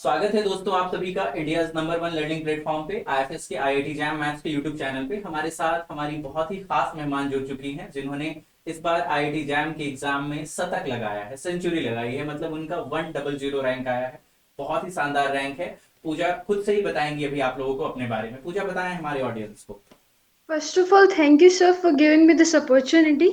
स्वागत है दोस्तों आप सभी का India number one learning platform पे आईएफएस के आईआईटी जैम मैथ्स के यूट्यूब चैनल पे हमारे साथ हमारी बहुत ही खास मेहमान जुड़ चुकी हैं जिन्होंने इस बार आईआईटी जैम के एग्जाम में शतक लगाया है, सेंचुरी लगाई है। मतलब उनका 100 रैंक आया है। बहुत ही शानदार रैंक है। पूजा खुद से ही बताएंगी अभी आप लोगों को अपने बारे में। पूजा बताएं हमारे ऑडियंस को। First of all, thank you, sir, for giving me this opportunity.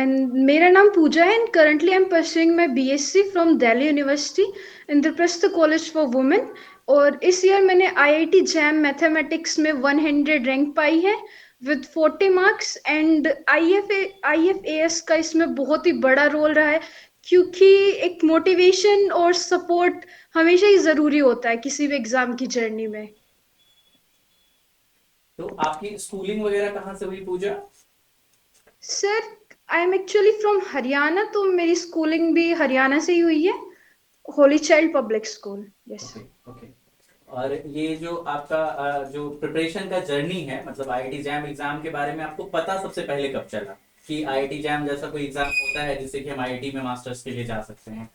And मेरा नाम पूजा है and currently I'm pursuing my BSc from Delhi University, Indraprastha College for Women. और इस ईयर मैंने IIT जैम मैथमेटिक्स में 100 रैंक पाई है with 40 marks and IFAS का इसमें बहुत ही बड़ा रोल रहा है क्योंकि एक मोटिवेशन और सपोर्ट हमेशा ही ज़रूरी होता है किसी भी एग्ज़ाम की जर्नी में। तो आपकी स्कूलिंग वगैरह कहाँ से हुई Pooja? Sir, I am actually from Haryana, तो मेरी स्कूलिंग भी हरियाणा से ही हुई है। Holy Child Public School. Yes. Okay okay. और ये जो आपका जो प्रिपरेशन का जर्नी है, मतलब आईआईटी जैम एग्जाम के बारे में आपको पता सबसे पहले कब चला कि आईआईटी जैम जैसा कोई एग्जाम होता है जिससे कि हम आईआईटी में मास्टर्स के लिए जा सकते हैं?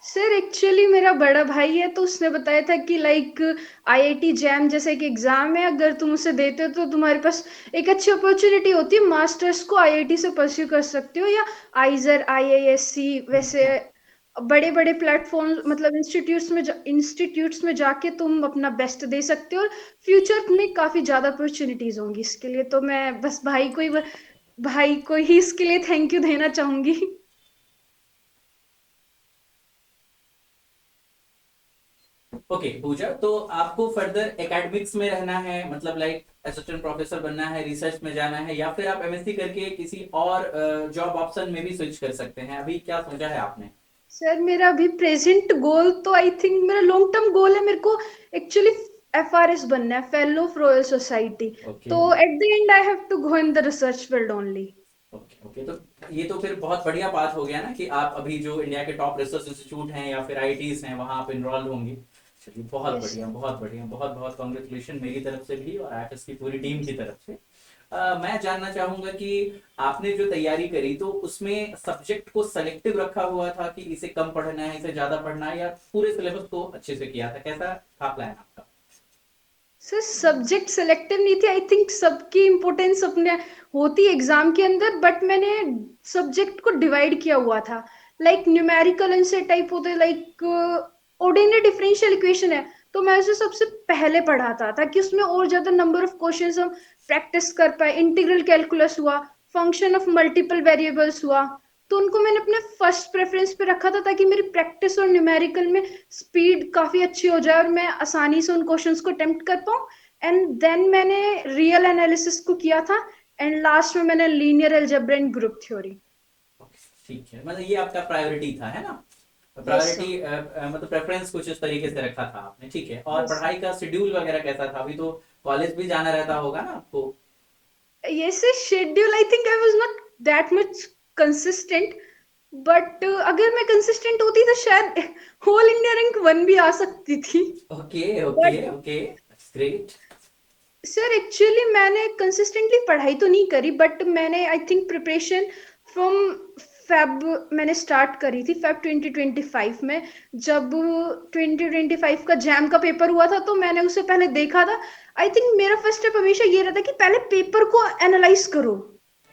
सर, एक्चुअली मेरा बड़ा भाई है तो उसने बताया था कि लाइक आईआईटी जैम जैसे एक एग्जाम है, अगर तुम उसे देते हो तो तुम्हारे पास एक अच्छी अपॉर्चुनिटी होती है, मास्टर्स को आईआईटी से परस्यू कर सकते हो या आइजर आईआईएससी वैसे बड़े बड़े प्लेटफॉर्म मतलब इंस्टीट्यूट्स में जाके तुम अपना बेस्ट दे सकते हो और फ्यूचर में काफी ज्यादा अपॉर्चुनिटीज होंगी इसके लिए। तो मैं बस भाई को ही इसके लिए थैंक यू देना चाहूंगी। ओके पूजा, तो आपको फर्दर एकेडमिक्स में रहना है, मतलब लाइक असिस्टेंट प्रोफेसर बनना है, रिसर्च में जाना है, या फिर आप एमएससी करके किसी और जॉब ऑप्शन में भी स्विच कर सकते हैं? अभी क्या सोचा है आपने? सर, मेरा अभी प्रेजेंट गोल तो आई थिंक मेरा लॉन्ग टर्म गोल है, मेरे को एक्चुअली एफआरएस बनना है, Fellow of Royal Society. Okay तो at the end I have to go in the research field only. Okay okay. तो ये तो फिर बहुत बढ़िया बात हो गया ना कि आप अभी जो इंडिया के टॉप रिसर्च इंस्टीट्यूट हैं या फिर आईआईटीज हैं वहां आप इनरोल होंगे। चलिए बहुत यस बढ़िया, सर। बहुत बढ़िया, बहुत बहुत कॉन्ग्रेचुलेशन मेरी तरफ से भी और आईएफएस की पूरी टीम की तरफ से। मैं जानना चाहूंगा कि आपने जो तैयारी करी तो उसमें सब्जेक्ट को सेलेक्टिव रखा हुआ था कि इसे कम पढ़ना है, इसे ज्यादा पढ़ना है, या पूरे सिलेबस को अच्छे से किया था? कैसा था प्लान आपका? सर, सब्जेक्ट सेलेक्टिव नहीं थी, आई थिंक सबकी इम्पोर्टेंस अपने होती है एग्जाम के अंदर, बट मैंने सब्जेक्ट को डिवाइड किया हुआ था। लाइक न्यूमेरिकल ऐसे टाइप होते, लाइक ऑर्डिनरी डिफरेंशियल इक्वेशन है तो मैं उसे सबसे पहले पढ़ाता ताकि उसमें और ज्यादा नंबर ऑफ क्वेश्चंस हम प्रैक्टिस कर पाए। इंटीग्रल कैलकुलस हुआ, फंक्शन ऑफ मल्टीपल वेरिएबल्स हुआ, तो उनको मैंने अपने फर्स्ट प्रेफरेंस पे रखा था ताकि मेरी प्रैक्टिस और न्यूमेरिकल में स्पीड काफी अच्छी हो जाए और मैं आसानी से उन क्वेश्चंस को अटेम्प्ट कर पाऊँ। एंड देन मैंने रियल एनालिसिस को किया था एंड लास्ट में मैंने linear algebra and group theory. ठीक है, मतलब ये आपका प्रायोरिटी था, है ना? Yes sir. प्रायोरिटी मतलब प्रेफरेंस कुछ इस तरीके से रखा था आपने। ठीक है, और यस पढ़ाई का शेड्यूल वगैरह कैसा था? अभी तो कॉलेज भी जाना रहता होगा ना आपको? Yes schedule, I think I was not that much consistent, but अगर मैं कंसिस्टेंट होती तो शायद होल इंडिया रैंक वन भी आ सकती थी। Okay okay but okay, great. Sir, actually मैंने कंसिस्टेंटली पढ़ाई तो नहीं करी, बट मैंने I think preparation from Feb मैंने स्टार्ट करी थी, फेब 2025 में। जब 2025 का जैम का पेपर हुआ था तो मैंने उसे पहले देखा था। आई थिंक मेरा फर्स्ट स्टेप हमेशा ये रहता है कि पहले पेपर को एनालाइज करो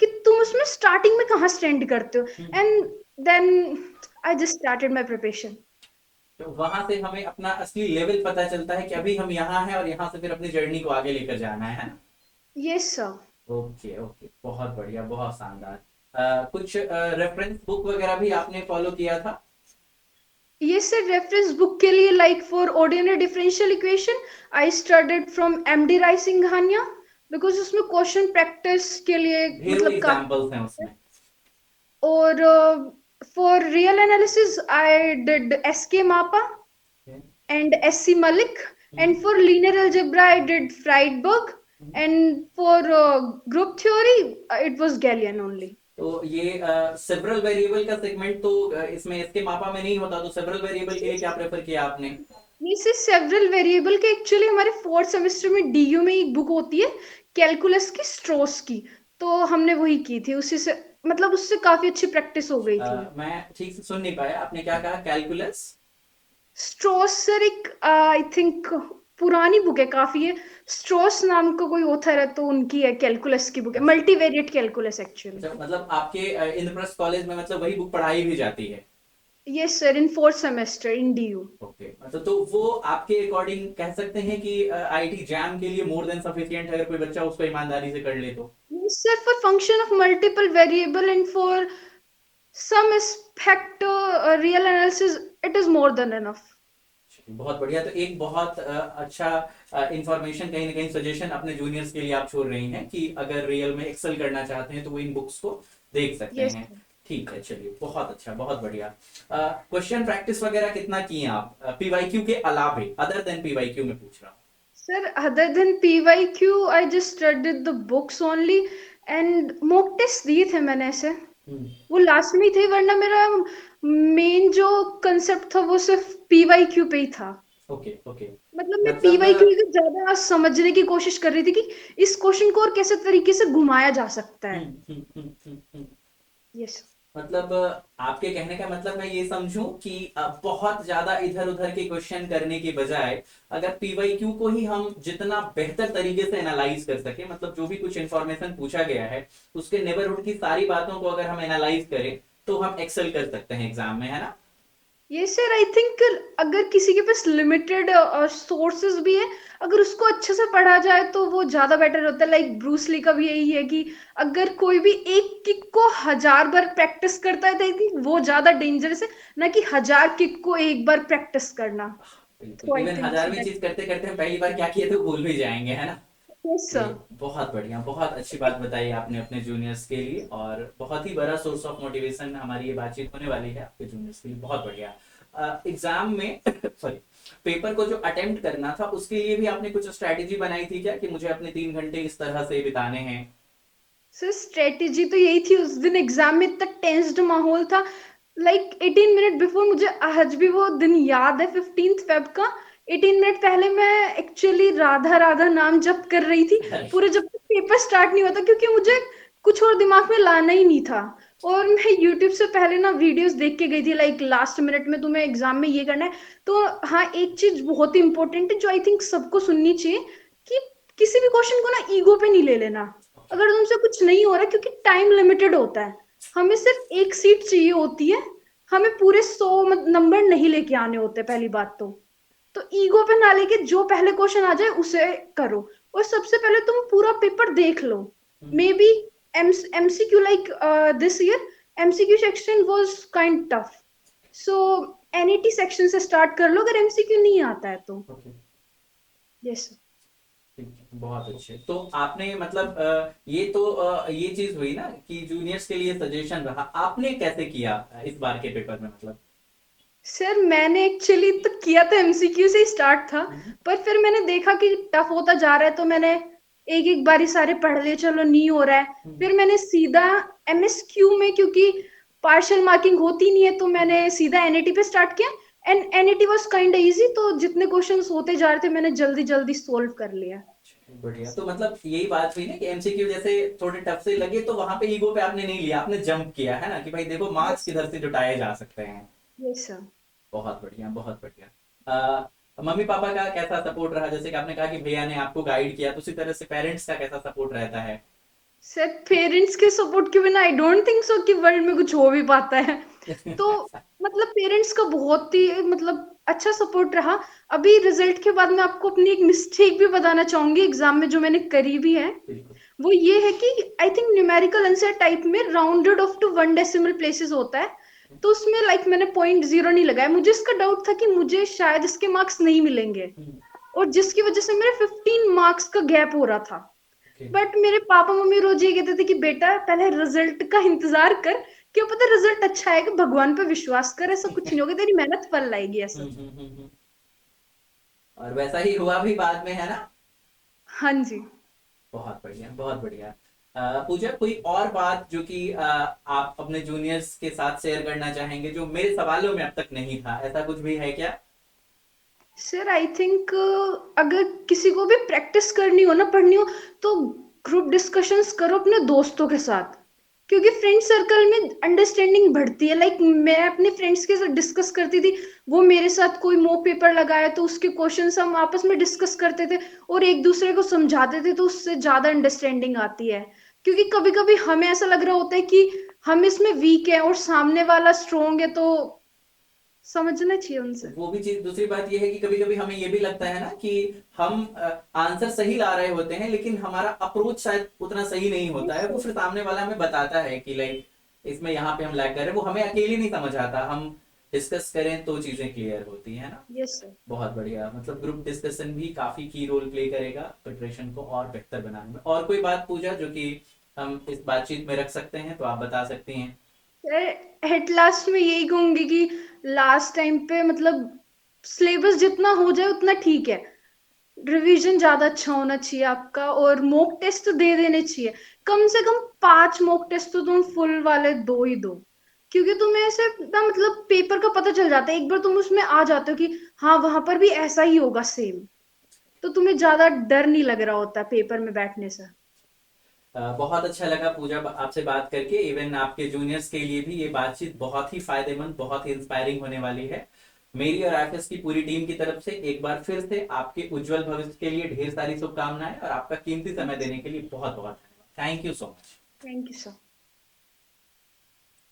कि तुम उसमें स्टार्टिंग में कहाँ स्टैंड करते हो, and then I just started my preparation. तो वहां से हमें अपना असली लेवल पता चलता है कि अभी हम यहाँ हैं और यहाँ से फिर अपनी जर्नी को आगे लेकर जाना है ना? Yes sir. ओके ओके, बहुत बढ़िया, बहुत शानदार। कुछ रेफरेंस बुक वगैरह भी आपने फॉलो किया था? ये सर, रेफरेंस बुक के लिए like for ordinary differential equation I studied from MD Rai Singhania, because उसमें क्वेश्चन प्रैक्टिस के लिए ढेरों मतलब एग्जाम्पल्स हैं काफी। उसमें। और for real analysis I did SK Mapa and SC Malik, and for linear algebra I did Friedberg, and for group theory it was Gallian only. तो ये सेवरल वेरिएबल का सेगमेंट तो इसमें इसके मापा में नहीं होता, तो सेवरल वेरिएबल के लिए क्या प्रेफर किया आपने? से सेवरल वेरिएबल के एक्चुअली हमारे फोर्थ सेमेस्टर में डीयू में एक बुक होती है कैलकुलस की, स्ट्रोस की, तो हमने वही की थी, उसी से मतलब उससे काफी अच्छी प्रैक्टिस हो गई थी। मैं ठीक से सुन नहीं पाया, आपने क्या कहा? कैलकुलस? स्ट्रॉस सर एक आई थिंक पुरानी बुक है काफी है। स्ट्रॉस नाम का कोई ऑथर है तो उनकी है, कैलकुलस की बुक है, अच्छा मल्टीवेरिएट कैलकुलस एक्चुअली। अच्छा, मतलब आपके इंद्रप्रस्थ कॉलेज में मतलब वही बुक पढ़ाई भी जाती है? Yes sir, in fourth semester in DU. Okay, मतलब तो वो आपके अकॉर्डिंग कह सकते हैं कि आईआईटी जैम के लिए मोर देन सफिशिएंट है, अगर कोई बच्चा उसको ईमानदारी से कर ले तो? Yes sir, for function of multiple variable and for some aspect real analysis it is more than enough. बहुत बढ़िया। तो एक बहुत अच्छा इंफॉर्मेशन, कहीं ना कहीं सजेशन अपने जूनियर्स के लिए आप छोड़ रही हैं कि अगर रियल में एक्सेल करना चाहते हैं तो वो इन बुक्स को देख सकते Yes हैं। sir. ठीक है, चलिए, बहुत अच्छा, बहुत बढ़िया। क्वेश्चन प्रैक्टिस वगैरह कितना किए आप पीवाईक्यू के अलावे, अदर देन पीवाईक्यू में पूछ रहा Sir, other than PYQ, I just studied the books only and mock test दिए थे मैंने ऐसे। हूँ? वो लास्ट में ही थे, वरना मेरा मेन जो कंसेप्ट था वो सिर्फ PYQ पे ही था। Okay okay. मतलब मैं मतलब PYQ को ज्यादा समझने की कोशिश कर रही थी कि इस क्वेश्चन को और कैसे तरीके से घुमाया जा सकता है। हम्म। यस। मतलब आपके कहने का मतलब मैं ये समझूं कि बहुत ज्यादा इधर उधर के क्वेश्चन करने के बजाय अगर पीवाईक्यू को ही हम जितना बेहतर तरीके से एनालाइज कर सके, मतलब जो भी कुछ इंफॉर्मेशन पूछा गया है उसके नेबरहुड की सारी बातों को अगर हम एनालाइज करें तो हम एक्सेल कर सकते हैं एग्जाम में, है ना? ये सर आई थिंक अगर किसी के पास लिमिटेड सोर्सेज भी है, अगर उसको अच्छे से पढ़ा जाए तो वो ज्यादा बेटर होता है। लाइक ब्रूस ली का भी यही है कि अगर कोई भी एक किक को 1000 बार प्रैक्टिस करता है तो आई थिंक वो ज्यादा डेंजरस है, ना कि 1000 किक को एक बार प्रैक्टिस करना। बिल्कुल, तो आई इवन थिंक सो हजारवीं दैट। चीज करते करते हम पहली बार क्या किए तो भूल भी जाएंगे, है ना? Yes sir. ये बहुत बढ़िया, बहुत अच्छी बात बताई आपने अपने जूनियर्स के लिए, और बहुत ही बड़ा सोर्स ऑफ मोटिवेशन हमारी ये बातचीत होने वाली है आपके जूनियर्स के लिए। बहुत बढ़िया। एग्जाम में सॉरी, पेपर को जो अटेम्प्ट करना था उसके लिए भी आपने कुछ स्ट्रैटेजी बनाई थी क्या, कि मुझे अपने 3 घंटे इस तरह से बिताने हैं? सर स्ट्रेटेजी तो यही थी, उस दिन एग्जाम में इतना टेंस्ड माहौल था। लाइक 18 मिनट बिफोर, मुझे आज भी वो दिन याद है, 15 फेब का। 18 मिनट पहले मैं एक्चुअली राधा राधा नाम जप कर रही थी, अरे, पूरे जब तक पेपर स्टार्ट नहीं होता, क्योंकि मुझे कुछ और दिमाग में लाना ही नहीं था। और मैं यूट्यूब से पहले ना वीडियोस देख के गई थी, लाइक लास्ट मिनट में तुम्हें एग्जाम में ये करना है। तो हाँ, एक चीज बहुत ही इंपॉर्टेंट है जो आई थिंक सबको सुननी चाहिए, कि किसी भी क्वेश्चन को ना ईगो पे नहीं ले लेना। अगर तुमसे कुछ नहीं हो रहा, क्योंकि टाइम लिमिटेड होता है, हमें सिर्फ एक सीट चाहिए होती है, हमें पूरे 100 नंबर नहीं लेके आने होते पहली बात तो ईगो पे ना लेके जो पहले क्वेश्चन आ जाए उसे करो। और सबसे पहले तुम पूरा पेपर देख लो। Maybe MCQ like this year MCQ section was kind tough, so NET section से स्टार्ट कर लो अगर एमसीक्यू नहीं आता है तो। Okay, yes. ठीक है, बहुत अच्छे। तो आपने मतलब ये तो ये चीज हुई ना कि जूनियर्स के लिए सजेशन रहा, आपने कैसे किया इस बार के पेपर में, मतलब? सर मैंने एक्चुअली तो किया तो एमसीक्यू से ही स्टार्ट था, हम्म, पर फिर मैंने देखा कि टफ होता जा रहा है तो मैंने एक एक बारी सारे पढ़ लिए, चलो नहीं हो रहा है। हम्म, फिर मैंने सीधा एमएसक्यू में, क्योंकि पार्शियल मार्किंग होती नहीं है, तो मैंने सीधा एनईटी पे स्टार्ट किया। And NET was kind easy, तो जितने क्वेश्चंस होते जा रहे थे मैंने जल्दी जल्दी सोल्व कर लिया। बढ़िया। तो मतलब यही बात हुई ना कि एमसीक्यू जैसे थोड़े टफ से लगे तो वहां पे ईगो पे आपने नहीं लिया, आपने जंप किया, है ना, कि भाई देखो मार्क्स यस किधर से जुटाए जा सकते हैं। Yes sir. बहुत बढ़िया, बहुत बढ़िया। मम्मी पापा का कैसा सपोर्ट रहा? जैसे कि आपने कहा कि भैया ने आपको गाइड किया, तो उसी तरह से पेरेंट्स का कैसा सपोर्ट रहता है? सर पेरेंट्स के सपोर्ट के बिना आई डोंट थिंक सो कि वर्ल्ड में कुछ हो भी पाता है। तो मतलब पेरेंट्स का बहुत ही मतलब अच्छा सपोर्ट रहा। अभी रिजल्ट के बाद मैं आपको अपनी एक मिस्टेक भी बताना चाहूंगी एग्जाम में, जो मैंने करी भी है। बिल्कुल। वो ये है कि I think numerical answer type में rounded off to 1 decimal places होता है। तो उसमें लाइक मैंने .0 नहीं लगाया, मुझे इसका डाउट था कि मुझे शायद इसके मार्क्स नहीं मिलेंगे, हम्म, और जिसकी वजह से मेरे 15 मार्क्स का गैप हो रहा था। ओके। बट मेरे पापा मम्मी रोज ये कहते थे कि बेटा पहले रिजल्ट का इंतजार कर, क्या पता रिजल्ट अच्छा आएगा, भगवान पे विश्वास कर, ऐसा कुछ नहीं होगा, तेरी मेहनत फल लाएगी ऐसा। हम्म। और वैसा ही हुआ भी बाद में, है ना? हाँ जी। बहुत बढ़िया, बहुत बढ़िया। पूजा, कोई और बात जो कि आप अपने जूनियर्स के साथ शेयर करना चाहेंगे जो मेरे सवालों में अब तक नहीं था, ऐसा कुछ भी है क्या? सर आई थिंक अगर किसी को भी प्रैक्टिस करनी हो ना, पढ़नी हो, तो ग्रुप डिस्कशंस करो अपने दोस्तों के साथ। क्योंकि फ्रेंड सर्कल में अंडरस्टैंडिंग बढ़ती है। लाइक मैं अपने फ्रेंड्स के साथ डिस्कस करती थी, वो मेरे साथ कोई मॉक पेपर लगाया तो उसके क्वेश्चंस हम आपस में डिस्कस करते थे और एक दूसरे को समझाते थे, तो उससे ज्यादा अंडरस्टैंडिंग आती है। क्योंकि कभी कभी हमें ऐसा लग रहा होता है कि हम इसमें वीक है और सामने वाला स्ट्रोंग है, तो समझना चाहिए उनसे। वो भी चीज, दूसरी बात ये है कि कभी कभी हमें ये भी लगता है ना कि हम आंसर सही ला रहे होते हैं, लेकिन हमारा अप्रोच शायद उतना सही नहीं होता है। वो फिर सामने वाला हमें बताता है कि लाइक इसमें यहाँ पे हम लैग कर रहे हैं, वो हमें अकेले नहीं समझ आता, हम डिस्कस करें तो चीजें क्लियर होती है ना। Yes sir. बहुत बढ़िया, मतलब ग्रुप डिस्कशन भी काफी की रोल प्ले करेगा प्रिपरेशन को और बेहतर बनाने में। और कोई बात पूजा जो कि हम इस बातचीत में रख सकते हैं तो आप बता सकती हैं। एट लास्ट में यही कहूंगी कि लास्ट टाइम पे मतलब सिलेबस जितना हो जाए उतना ठीक है। रिवीजन ज्यादा अच्छा होना चाहिए आपका, और मॉक टेस्ट तो दे देने चाहिए। कम से कम 5 मॉक टेस्ट तो तुम फुल वाले दो ही दो, क्योंकि तुम्हें ऐसे ना मतलब पेपर का पता चल जाता है, एक बार तुम उसमें आ जाते हो कि हाँ वहां पर भी ऐसा ही होगा सेम, तो तुम्हें ज्यादा डर नहीं लग रहा होता पेपर में बैठने से। बहुत अच्छा लगा पूजा आपसे बात करके। इवन आपके जूनियर्स के लिए भी ये बातचीत बहुत ही फायदेमंद, बहुत ही इंस्पायरिंग होने वाली है। मेरी और आईएफएस की पूरी टीम की तरफ से एक बार फिर से आपके उज्जवल भविष्य के लिए ढेर सारी शुभकामनाएं, और आपका कीमती समय देने के लिए बहुत बहुत धन्यवाद। Thank you so much. Thank you sir.